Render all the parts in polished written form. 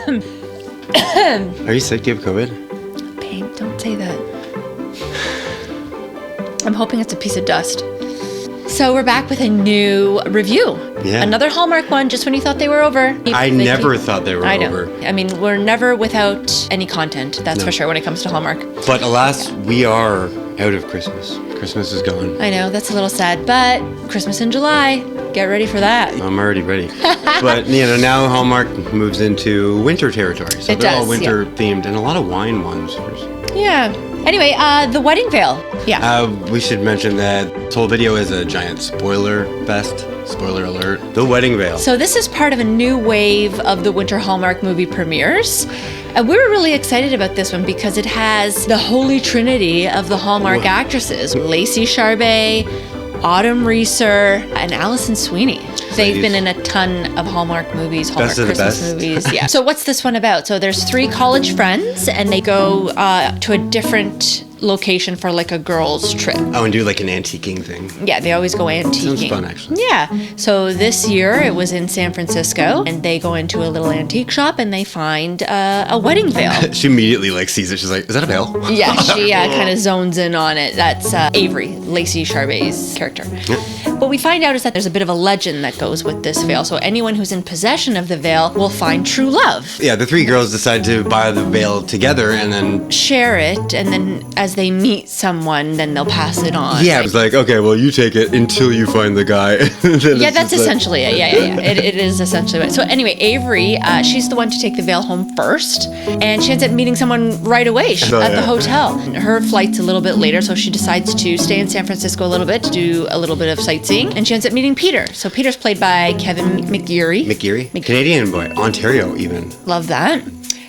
fine. Are you sick? Do you have COVID? Babe, don't say that. I'm hoping it's a piece of dust. So we're back with a new review. Yeah. Another Hallmark one, just when you thought they were over. I never thought they were over. I mean, we're never without any content, that's for sure, when it comes to Hallmark. But alas, we are out of Christmas. Christmas is gone. I know, that's a little sad, but Christmas in July. Get ready for that. I'm already ready. But, now Hallmark moves into winter territory. So they're all winter themed and a lot of wine ones. Yeah. Anyway, the wedding veil. Yeah. We should mention that this whole video is a giant spoiler fest. Spoiler alert. The wedding veil. So this is part of a new wave of the winter Hallmark movie premieres. We were really excited about this one because it has the holy trinity of the Hallmark actresses. Lacey Chabert, Autumn Reeser, and Alison Sweeney. They've been in a ton of Hallmark movies, Hallmark Christmas movies. Yeah. So what's this one about? So there's 3 college friends, and they go to a different location for like a girls' trip. Oh, and do like an antiquing thing. Yeah, they always go antiquing. Sounds fun, actually. Yeah. So this year it was in San Francisco, and they go into a little antique shop and they find a wedding veil. She immediately sees it. She's like, "Is that a veil?" Yeah, she kind of zones in on it. That's Avery, Lacey Chabert's character. Yeah. What we find out is that there's a bit of a legend that goes with this veil. So anyone who's in possession of the veil will find true love. Yeah, the 3 girls decide to buy the veil together and then share it, and then as they meet someone, then they'll pass it on. Yeah, it's like, okay, well, you take it until you find the guy. Yeah, that's essentially it. Yeah. It is essentially it. So anyway, Avery, she's the one to take the veil home first, and she ends up meeting someone right away at the hotel. Her flight's a little bit later, so she decides to stay in San Francisco a little bit to do a little bit of sightseeing, and she ends up meeting Peter. So Peter's played by Kevin McGarry. Canadian boy, Ontario even. Love that.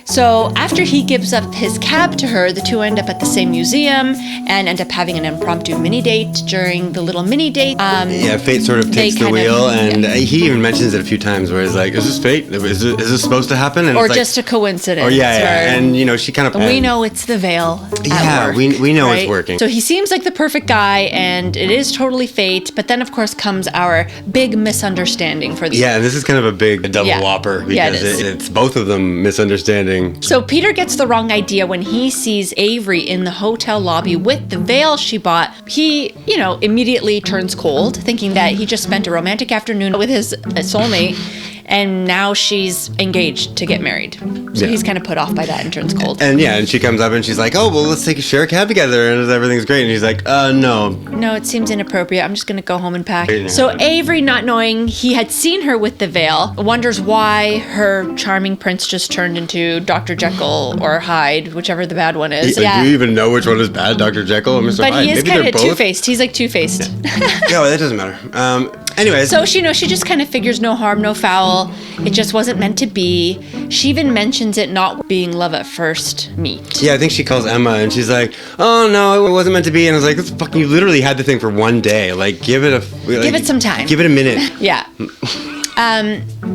So after he gives up his cab to her, the 2 end up at the same museum and end up having an impromptu mini date during the little mini date. Fate sort of takes the wheel, and he even mentions it a few times where he's like, "Is this fate? Is this supposed to happen?" And or it's just a coincidence. Or and she kind of. We know it's the veil. Yeah, work, we know it's working. So he seems like the perfect guy, and it is totally fate. But then, of course, comes our big misunderstanding for the. Yeah, and this is kind of a big double whopper because it's both of them misunderstanding. So Peter gets the wrong idea when he sees Avery in the hotel lobby with the veil she bought. He, immediately turns cold, thinking that he just spent a romantic afternoon with his soulmate, and now she's engaged to get married. So he's kind of put off by that and turns cold. And she comes up and she's like, "Oh, well, let's share a cab together and everything's great." And he's like, no. No, it seems inappropriate. I'm just going to go home and pack. So Avery, not knowing he had seen her with the veil, wonders why her charming prince just turned into Dr. Jekyll or Hyde, whichever the bad one is. Do you even know which one is bad, Dr. Jekyll or Mr. Hyde? But he is kind of two-faced. He's like two-faced. Yeah, well, that doesn't matter. Anyways. So she just kind of figures no harm, no foul. It just wasn't meant to be. She even mentions it not being love at first meet. Yeah, I think she calls Emma and she's like, "Oh no, it wasn't meant to be." And I was like, you literally had the thing for one day. Give it some time. Give it a minute. Yeah.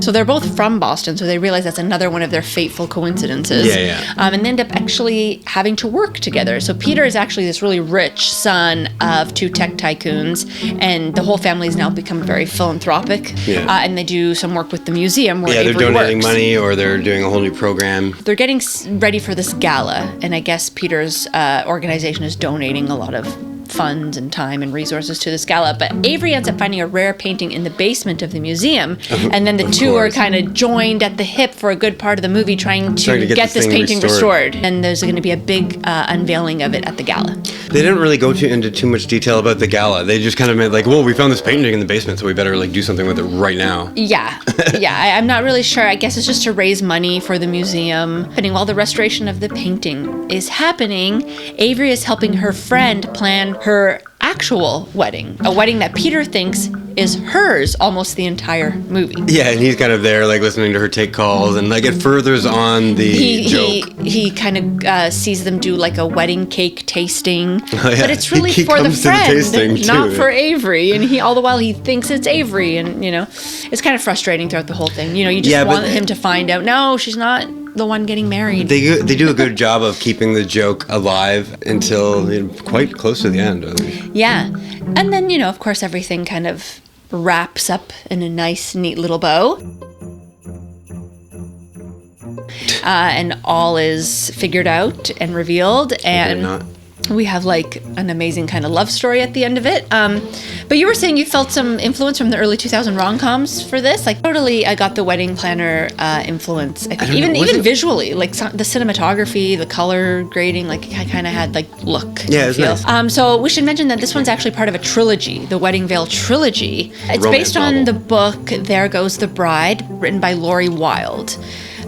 So they're both from Boston, so they realize that's another one of their fateful coincidences. Yeah. And they end up actually having to work together. So Peter is actually this really rich son of 2 tech tycoons, and the whole family has now become very philanthropic. Yeah. And they do some work with the museum where Avery they're donating works. money, or they're doing a whole new program. They're getting ready for this gala, and I guess Peter's organization is donating a lot of funds and time and resources to this gala, but Avery ends up finding a rare painting in the basement of the museum, and then the 2 are kind of joined at the hip for a good part of the movie trying to get this painting restored. And there's going to be a big unveiling of it at the gala. They didn't really go into too much detail about the gala. They just kind of made well, we found this painting in the basement, so we better do something with it right now. Yeah. I'm not really sure. I guess it's just to raise money for the museum. While the restoration of the painting is happening, Avery is helping her friend plan her actual wedding, a wedding that Peter thinks is hers almost the entire movie. Yeah, and he's kind of there listening to her take calls, and it furthers on the joke. He kind of sees them do a wedding cake tasting, but it's really he for the friend, not for Avery, and all the while he thinks it's Avery, and it's kind of frustrating throughout the whole thing. You just want him to find out, no, she's not the one getting married. They do a good job of keeping the joke alive until quite close to the end. Yeah. And then, of course, everything kind of wraps up in a nice, neat little bow. and all is figured out and revealed, and not. we have like an amazing kind of love story at the end of it. But you were saying you felt some influence from the early 2000 rom-coms for this. Like totally, I got the wedding planner influence. I think even visually, like the cinematography, the color grading, like I kind of had like look. Yeah, it's nice. So we should mention that this one's actually part of a trilogy, the Wedding Veil trilogy. It's Romance based on novel. the book There Goes the Bride, written by Laurie Wilde.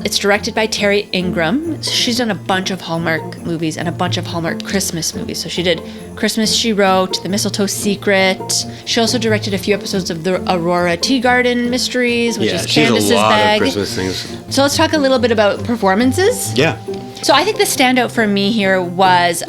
It's directed by Terry Ingram. She's done a bunch of Hallmark movies and a bunch of Hallmark Christmas movies. So she did Christmas, She Wrote, The Mistletoe Secret. She also directed a few episodes of the Aurora Tea Garden Mysteries, which is she has Candace's a lot bag. of Christmas things. So let's talk a little bit about performances. Yeah. So I think the standout for me here was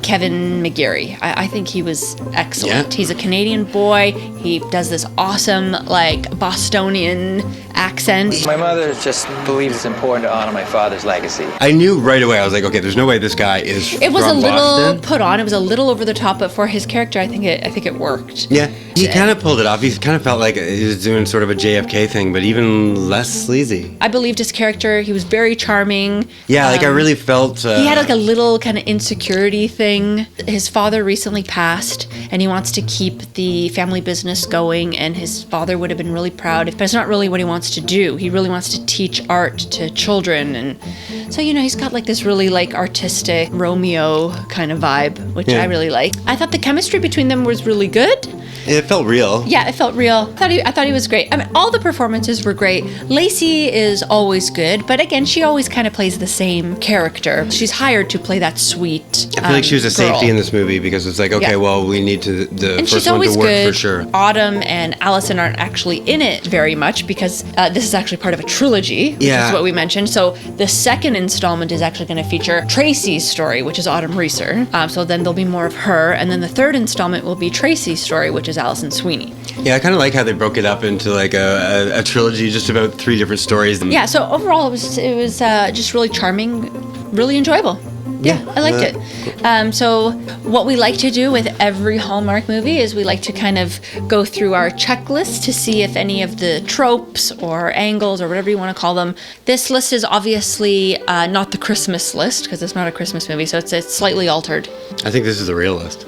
Kevin McGarry. I think he was excellent. Yeah. He's a Canadian boy. He does this awesome, like, Bostonian accent. My mother just believes it's important to honor my father's legacy. I knew right away, I was like, okay, there's no way this guy is It was from a little Boston. put on. It was a little over the top, but for his character, I think it worked. Yeah, he kind of pulled it off. He kind of felt like he was doing sort of a JFK thing, but even less sleazy. I believed his character. He was very charming. Yeah, like I really felt... He had like a little kind of insecurity thing. His father recently passed, and he wants to keep the family business going, and his father would have been really proud. But it's not really what he wants to do. He really wants to teach art to children, and so, you know, he's got like this really like artistic Romeo kind of vibe, which I really like. I thought the chemistry between them was really good. It felt real. Yeah, it felt real. I thought he was great. I mean, all the performances were great. Lacey is always good, but again, she always kind of plays the same character. She's hired to play that sweet I feel like she was a girl. safety in this movie because it's like, okay, Yeah. well, we need to the And first she's one always to work good. for sure. Autumn and Allison aren't actually in it very much because this is actually part of a trilogy, which Yeah. is what we mentioned. So the second installment is actually going to feature Tracy's story, which is Autumn Reeser. So then there'll be more of her. And then the third installment will be Tracy's story, which is Alison Sweeney. Yeah, I kind of like how they broke it up into like a trilogy, just about 3 different stories. Yeah, so overall it was just really charming, really enjoyable. Yeah, I liked it. So what we like to do with every Hallmark movie is we like to kind of go through our checklist to see if any of the tropes or angles or whatever you want to call them. This list is obviously not the Christmas list because it's not a Christmas movie, so it's slightly altered. I think this is the real list.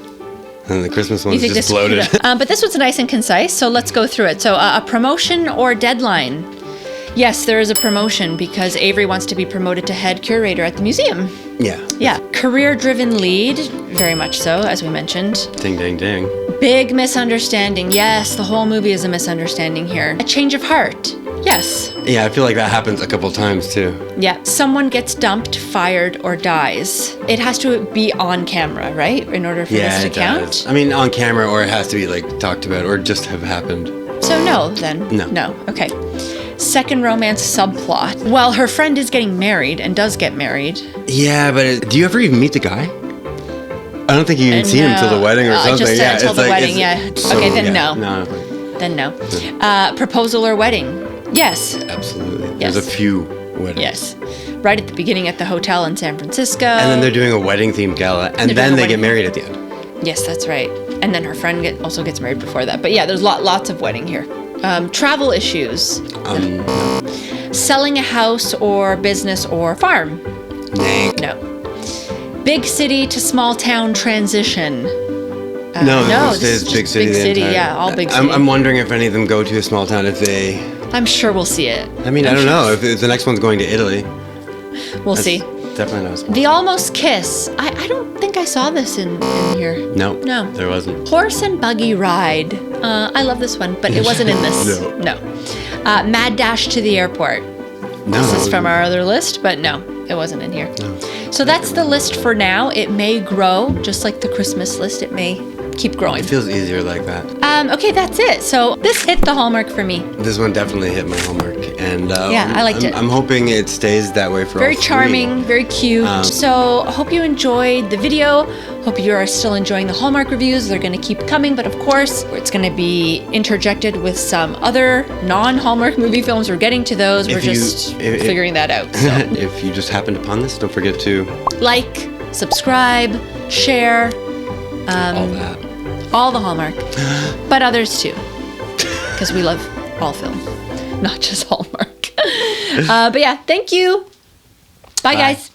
And the Christmas one's You think just this bloated. but this one's nice and concise, so let's go through it. So a promotion or deadline. Yes, there is a promotion because Avery wants to be promoted to head curator at the museum. Yeah. Yeah. Career-driven lead, very much so, as we mentioned. Ding, ding, ding. Big misunderstanding. Yes, the whole movie is a misunderstanding here. A change of heart. Yes. Yeah, I feel like that happens a couple times too. Yeah. Someone gets dumped, fired, or dies. It has to be on camera, right? In order for this to it count? does. I mean, on camera, or it has to be like talked about, or just have happened. So no, then. No. No. Okay. Second romance subplot. Well, her friend is getting married and does get married. Yeah, but do you ever even meet the guy? I don't think you even see him until the wedding or something. Just yeah, until it's the like, wedding, yeah. so- Okay, then yeah, no. No, Then no. Proposal or wedding? Yes. absolutely. Yes. There's a few weddings. Yes. Right at the beginning at the hotel in San Francisco. And then they're doing a wedding themed gala, and They're then doing a they get wedding. married at the end. Yes, that's right. And then her friend also gets married before that. But yeah, there's lots of wedding here. Travel issues. No. Selling a house or business or farm. Nank. No. Big city to small town transition. No, this is is big just city. big the city, entire- yeah, all big city. I'm wondering if any of them go to a small town. If they, I'm sure we'll see it. I mean, I don't know. If the next one's going to Italy, We'll see. Definitely not a small. The Almost Kiss. I don't think I saw this in here. No, No. there wasn't. Horse and Buggy Ride. I love this one, but it wasn't in this. No. Mad Dash to the Airport. No, This is from our other list, but no, it wasn't in here. So that's the list for now. It may grow, just like the Christmas list. It may keep growing. It feels easier like that. Okay, that's it. So this hit the Hallmark for me. This one definitely hit my homework, and Yeah, I liked it. I'm hoping it stays that way for Very all 3. charming, very cute. So hope you enjoyed the video. Hope you are still enjoying the Hallmark reviews. They're going to keep coming, but of course, it's going to be interjected with some other non-Hallmark movie films. We're getting to those. We're just figuring that out. So. If you just happened upon this, don't forget to Like, subscribe, share, all that. all the Hallmark, but others too, because we love all film, not just Hallmark. But yeah, thank you. Bye, guys.